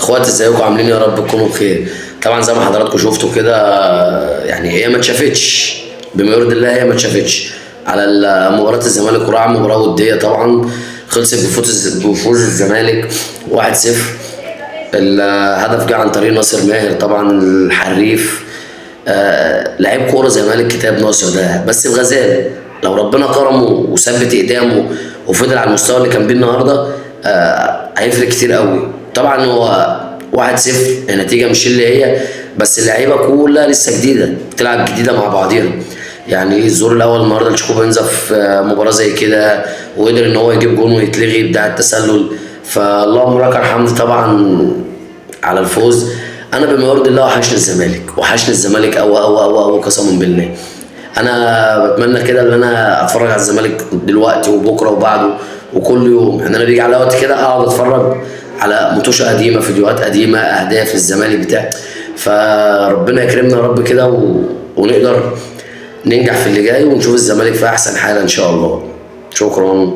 اخواتي ازيكم عاملين إيه؟ يا رب تكونوا بخير. طبعا زي ما حضراتكم شفتوا كده، يعني هي ما اتشافتش، بما يرضي الله هي ما اتشافتش على مباراة الزمالك وراعي، مباراة ودية طبعا خلصت بفوز الزمالك 1-0. الهدف جه عن طريق ناصر ماهر طبعا الحريف. لعيب كوره زمالك كتاب ناصر ده، بس الغزال لو ربنا كرمه وثبت اقدامه وفضل على المستوى اللي كان بيه النهارده هيفرق كتير قوي. طبعا هو 1-0 النتيجه مش اللي هي، بس اللعيبه كلها لسه جديده بتلعب جديده مع بعضيها. يعني الظهور الاول النهارده لشيكو بنزا في مباراه زي كده، وقدر ان هو يجيب جون ويتلغي بتاع التسلل، فاللهم لك الحمد طبعا على الفوز. انا بما يرضي الله وحشني الزمالك أوي قسما بالله. انا بتمنى كده ان انا اتفرج على الزمالك دلوقتي وبكره وبعده وكل يوم. يعني انا بيجي على وقت كده اقعد اتفرج على متوشه قديمه، فيديوهات قديمه، اهداف للزمالك بتاع. فربنا يكرمنا يا رب كده ونقدر ننجح في اللي جاي ونشوف الزمالك في احسن حاله ان شاء الله. شكرا.